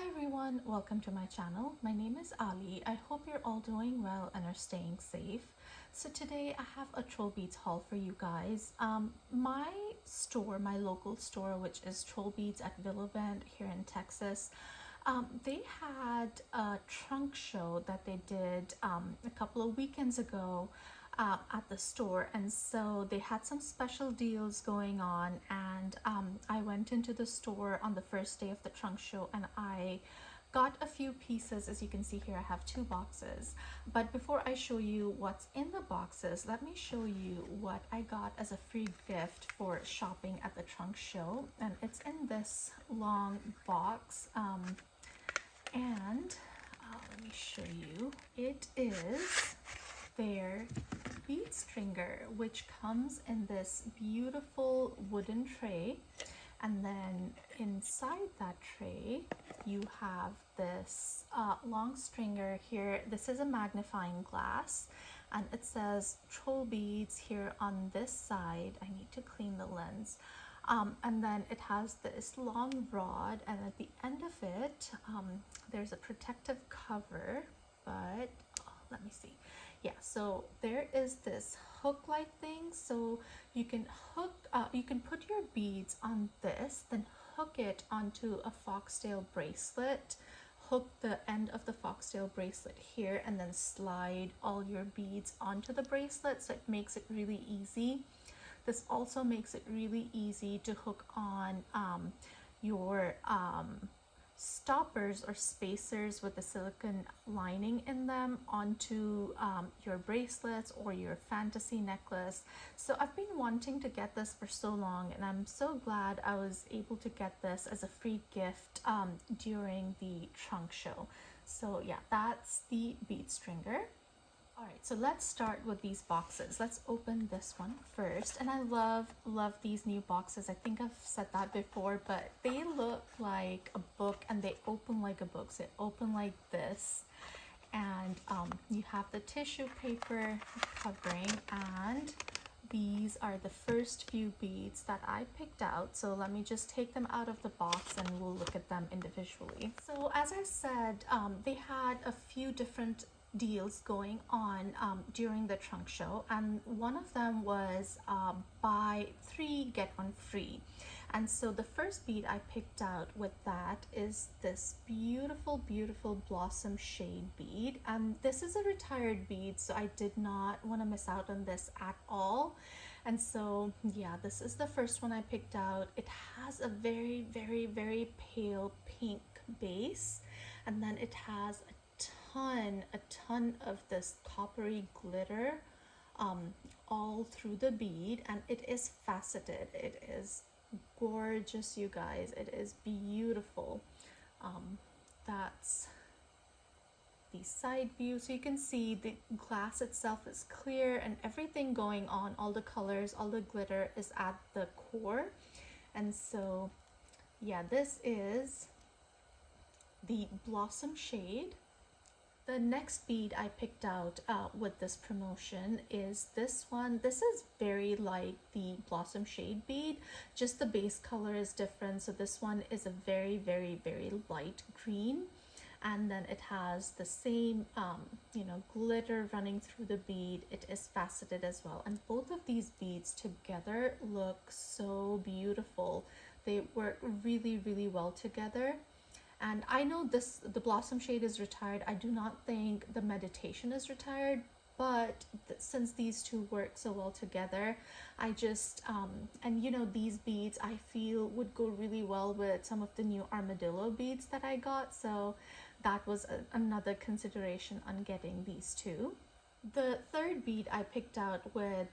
Hi everyone, welcome to my channel. My name is Ali. I hope you're all doing well and are staying safe. So today I have a TrollBeads haul for you guys. My store, my local store, which is TrollBeads at evebt here in Texas, they had a trunk show that they did a couple of weekends ago at the store, and so they had some special deals going on, and I went into the store on the first day of the trunk show and I got a few pieces. As you can see here, I have 2 boxes, but before I show you what's in the boxes, let me show you what I got as a free gift for shopping at the trunk show. And it's in this long box, and let me show you. It is their bead stringer, which comes in this beautiful wooden tray, and then inside that tray you have this long stringer here. This is a magnifying glass, and it says TrollBeads here on this side. I need to clean the lens. And then it has this long rod, and at the end of it there's a protective cover, but let me see. Yeah, so there is this hook like thing, so you can hook you can put your beads on this, then hook it onto a foxtail bracelet, hook the end of the foxtail bracelet here, and then slide all your beads onto the bracelet, so it makes it really easy. This also makes it really easy to hook on your stoppers or spacers with the silicone lining in them onto your bracelets or your fantasy necklace. So I've been wanting to get this for so long, and I'm so glad I was able to get this as a free gift during the trunk show. So yeah, that's the bead stringer. Alright, so let's start with these boxes. Let's open this one first. And I love these new boxes. I think I've said that before, but they look like a book, and they open like a book. So they open like this, and you have the tissue paper covering, and these are the first few beads that I picked out. So let me just take them out of the box and we'll look at them individually. So as I said, they had a few different deals going on during the trunk show, and one of them was buy 3 get 1 free. And so the first bead I picked out with that is this beautiful blossom shade bead, and this is a retired bead, so I did not want to miss out on this at all. And so yeah, this is the first one I picked out. It has a very pale pink base, and then it has a ton of this coppery glitter all through the bead, and it is faceted. It is gorgeous, you guys. It is beautiful. That's the side view, so you can see the glass itself is clear, and everything going on, all the colors, all the glitter is at the core. And so yeah, this is the blossom shade. The next bead I picked out with this promotion is this one. This is very like the blossom shade bead, just the base color is different. So this one is a very light green, and then it has the same glitter running through the bead. It is faceted as well, and both of these beads together look so beautiful. They work really well together. And I know the blossom shade is retired. I do not think the meditation is retired, but since these two work so well together, I just and these beads I feel would go really well with some of the new armadillo beads that I got, so that was another consideration on getting these two. The third bead I picked out with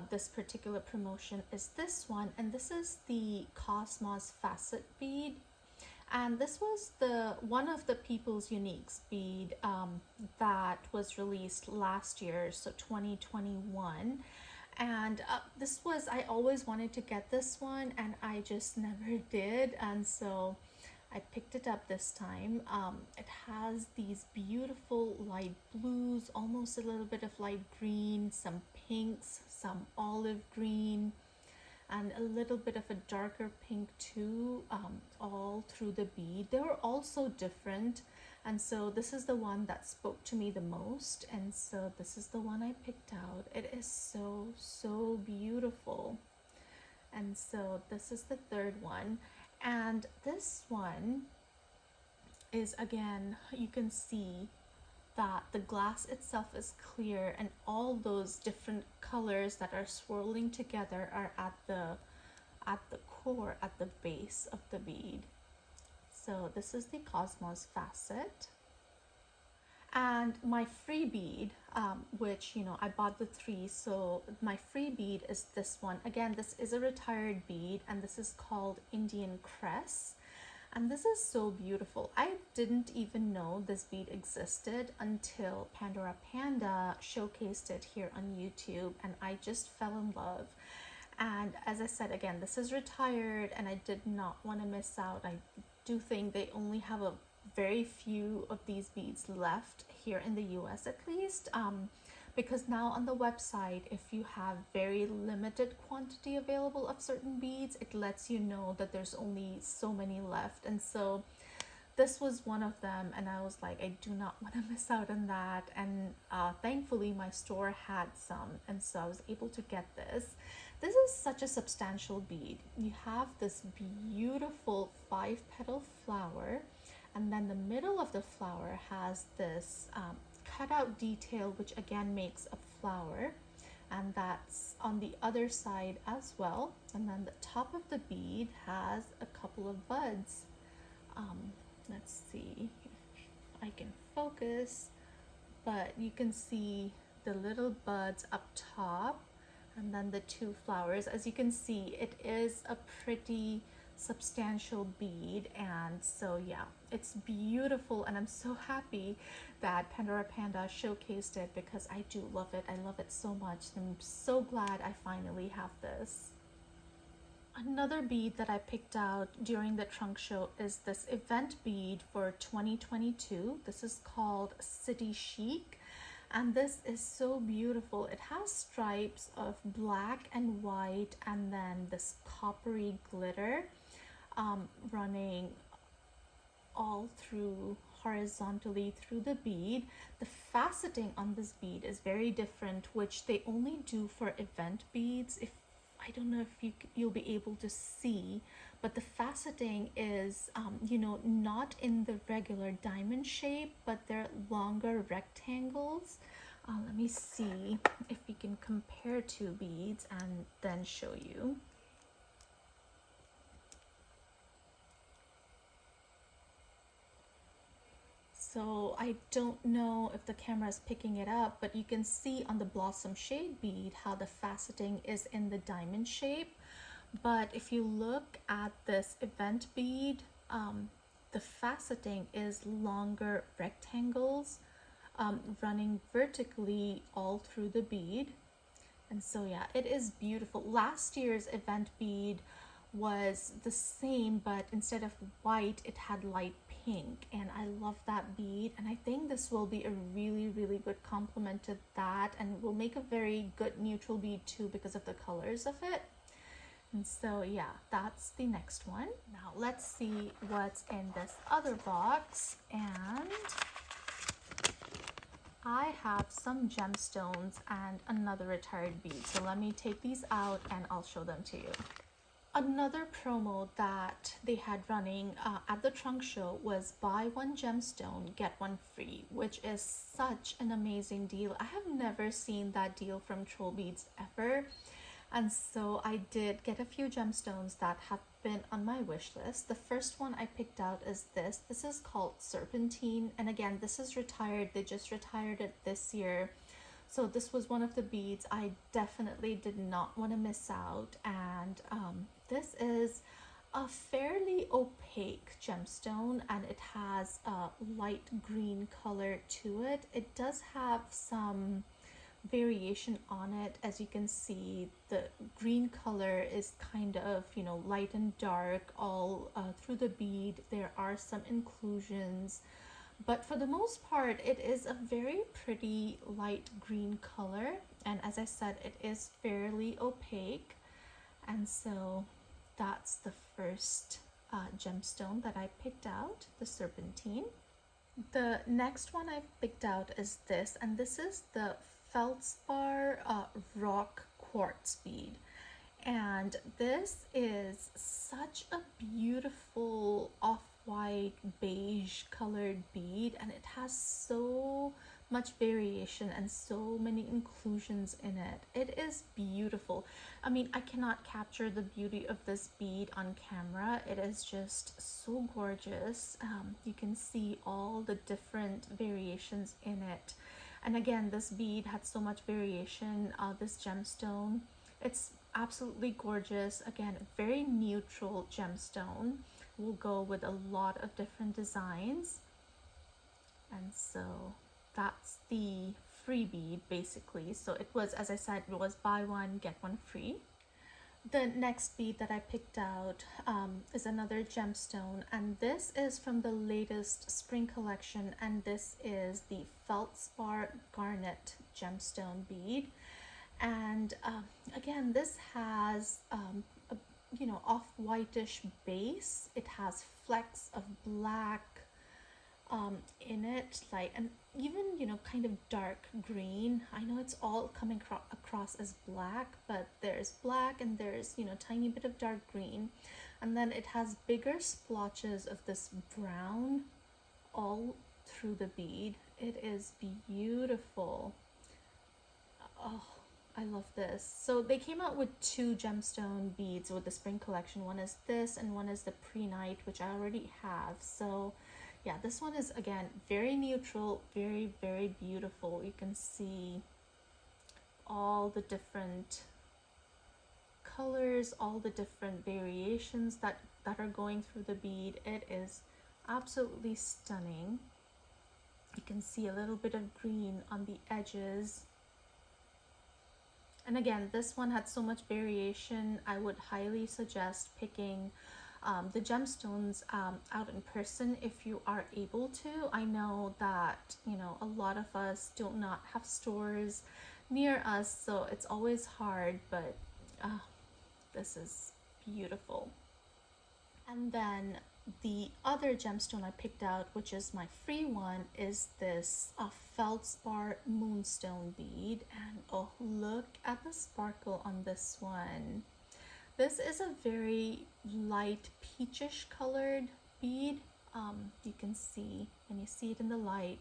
this particular promotion is this one, and this is the Cosmos Facet bead. And this was one of the People's Uniques bead that was released last year, so 2021. And this was, I always wanted to get this one, and I just never did. And so I picked it up this time. It has these beautiful light blues, almost a little bit of light green, some pinks, some olive green. and a little bit of a darker pink too, all through the bead. They were all so different, and so this is the one that spoke to me the most, and so this is the one I picked out. It is so beautiful. And so this is the third one, and this one is, again, you can see that the glass itself is clear, and all those different colors that are swirling together are at the core, at the base of the bead. So this is the Cosmos facet. And my free bead, which, you know, I bought the 3, so my free bead is this one. Again, this is a retired bead, and this is called Indian Cress. And this is so beautiful. I didn't even know this bead existed until Pandora Panda showcased it here on YouTube, and I just fell in love. And as I said, again, this is retired, and I did not want to miss out. I do think they only have a very few of these beads left here in the US, at least, because now on the website, if you have very limited quantity available of certain beads, it lets you know that there's only so many left. And so this was one of them, and I was like, I do not want to miss out on that. And thankfully my store had some, and so I was able to get this. This is such a substantial bead. You have this beautiful 5-petal flower, and then the middle of the flower has this cutout detail, which again makes a flower, and that's on the other side as well. And then the top of the bead has a couple of buds. Let's see if I can focus, but you can see the little buds up top, and then the 2 flowers. As you can see, it is a pretty substantial bead, and so yeah, it's beautiful, and I'm so happy that Pandora Panda showcased it, because I do love it. I love it so much. I'm so glad I finally have this. Another bead that I picked out during the trunk show is this event bead for 2022. This is called City Chic, and this is so beautiful. It has stripes of black and white, and then this coppery glitter running all through, horizontally through the bead. The faceting on this bead is very different, which they only do for event beads. If I don't know if you'll be able to see, but the faceting is you know, not in the regular diamond shape, but they're longer rectangles. Let me see if we can compare 2 beads and then show you. So I don't know if the camera is picking it up, but you can see on the Blossom Shade bead how the faceting is in the diamond shape. But if you look at this event bead, the faceting is longer rectangles running vertically all through the bead. And so yeah, it is beautiful. Last year's event bead was the same, but instead of white, it had light pink, and I love that bead, and I think this will be a really good complement to that, and will make a very good neutral bead too because of the colors of it. And so yeah, that's the next one. Now let's see what's in this other box, and I have some gemstones and another retired bead. So let me take these out and I'll show them to you. Another promo that they had running at the trunk show was buy 1 gemstone, get 1 free, which is such an amazing deal. I have never seen that deal from TrollBeads ever. And so I did get a few gemstones that have been on my wish list. The first one I picked out is this. This is called Serpentine. And again, this is retired. They just retired it this year. So this was one of the beads I definitely did not want to miss out. And this is a fairly opaque gemstone, and it has a light green color to it. It does have some variation on it. As you can see, the green color is kind of, you know, light and dark all through the bead. There are some inclusions, but for the most part it is a very pretty light green color, and as I said, it is fairly opaque. And so that's the first gemstone that I picked out, the serpentine. The next one I picked out is this, and this is the feldspar rock quartz bead. And this is such a beautiful off-white beige colored bead, and it has so much variation and so many inclusions in it. It is beautiful. I mean, I cannot capture the beauty of this bead on camera. It is just so gorgeous. You can see all the different variations in it. And again, this bead had so much variation. This gemstone, it's absolutely gorgeous. Again, very neutral gemstone. Will go with a lot of different designs. And so that's the free bead basically. So it was, as I said, it was buy one get one free. The next bead that I picked out is another gemstone, and this is from the latest spring collection, and this is the feldspar garnet gemstone bead. And again, this has a off-whitish base. It has flecks of black in it, like, and even kind of dark green. I know it's all coming across as black, but there's black and there's tiny bit of dark green, and then it has bigger splotches of this brown all through the bead. It is beautiful. Oh, I love this. So they came out with two gemstone beads with the spring collection. One is this and one is the pre-night, which I already have. So yeah, this one is again very neutral, very, very beautiful. You can see all the different colors, all the different variations that are going through the bead. It is absolutely stunning. You can see a little bit of green on the edges. And again, this one had so much variation. I would highly suggest picking the gemstones out in person if you are able to. I know that a lot of us do not have stores near us, so it's always hard, but this is beautiful. And then the other gemstone I picked out, which is my free one, is this feldspar moonstone bead. And oh, look at the sparkle on this one. This is a very light peachish colored bead. You can see when you see it in the light,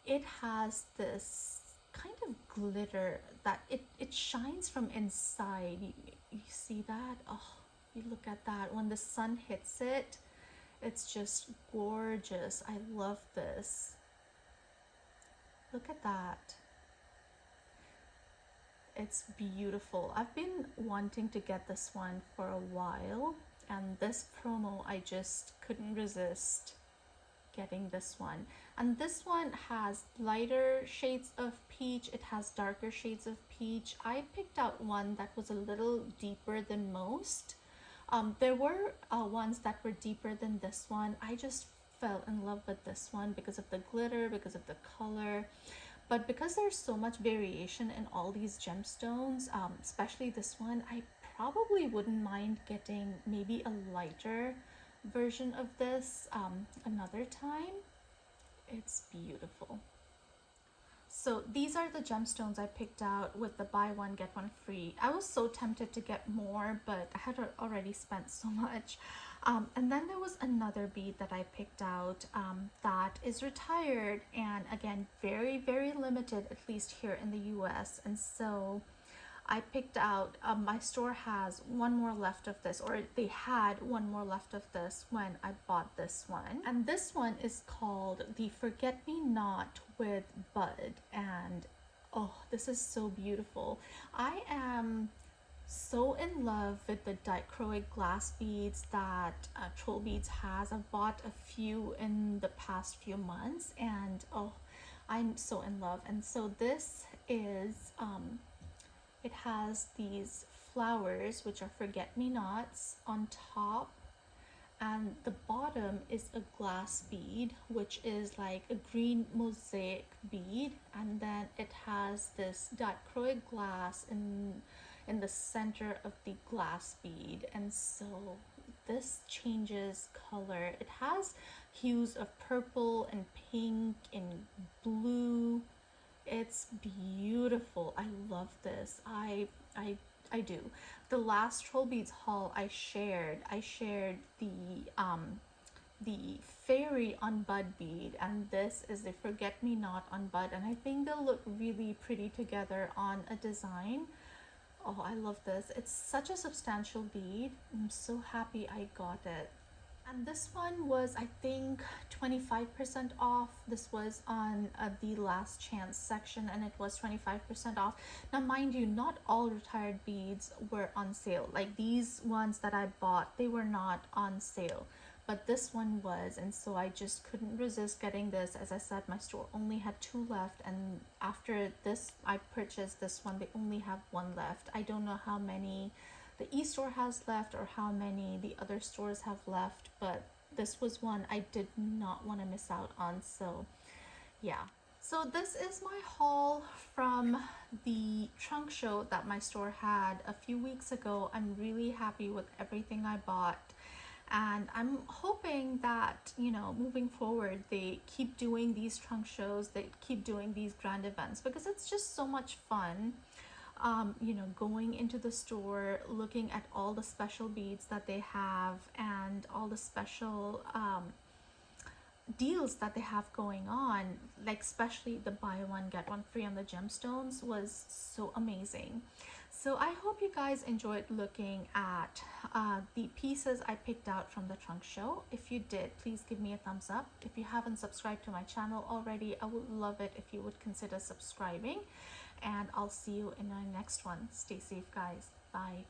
it has this kind of glitter that it shines from inside. You see that? Oh, you look at that. When the sun hits it, it's just gorgeous. I love this. Look at that. It's beautiful. I've been wanting to get this one for a while, and this promo, I just couldn't resist getting this one. And this one has lighter shades of peach, it has darker shades of peach. I picked out one that was a little deeper than most. There were ones that were deeper than this one. I just fell in love with this one because of the glitter, because of the color. But because there's so much variation in all these gemstones, especially this one, I probably wouldn't mind getting maybe a lighter version of this another time. It's beautiful. So these are the gemstones I picked out with the buy one get one free. I was so tempted to get more, but I had already spent so much. And then there was another bead that I picked out that is retired, and again very, very limited, at least here in the US. And so I picked out, my store has one more left of this, or they had one more left of this when I bought this one. And this one is called the Forget Me Not with Bud. And oh, this is so beautiful. I am so in love with the dichroic glass beads that TrollBeads has. I've bought a few in the past few months, and oh, I'm so in love. And so this is it has these flowers, which are forget-me-nots, on top, and the bottom is a glass bead, which is like a green mosaic bead, and then it has this dichroic glass in the center of the glass bead. And so this changes color. It has hues of purple and pink and blue. It's beautiful. I love this. I do. The last TrollBeads haul I shared the fairy on bud bead, and this is the forget me not on bud, and I think they'll look really pretty together on a design. Oh, I love this. It's such a substantial bead. I'm so happy I got it. And this one was, I think, 25% off. This was on the last chance section, and it was 25% off. Now, mind you, not all retired beads were on sale. Like these ones that I bought, they were not on sale, but this one was, and so I just couldn't resist getting this. As I said, my store only had 2 left, and after this I purchased this one, they only have 1 left. I don't know how many the e-store has left or how many the other stores have left, but this was one I did not want to miss out on. So yeah, so this is my haul from the trunk show that my store had a few weeks ago. I'm really happy with everything I bought, and I'm hoping that, you know, moving forward they keep doing these trunk shows, they keep doing these grand events, because it's just so much fun. You know, going into the store, looking at all the special beads that they have and all the special deals that they have going on, like especially the buy one get one free on the gemstones was so amazing. So I hope you guys enjoyed looking at the pieces I picked out from the trunk show. If you did, please give me a thumbs up. If you haven't subscribed to my channel already, I would love it if you would consider subscribing, and I'll see you in our next one. Stay safe, guys. Bye.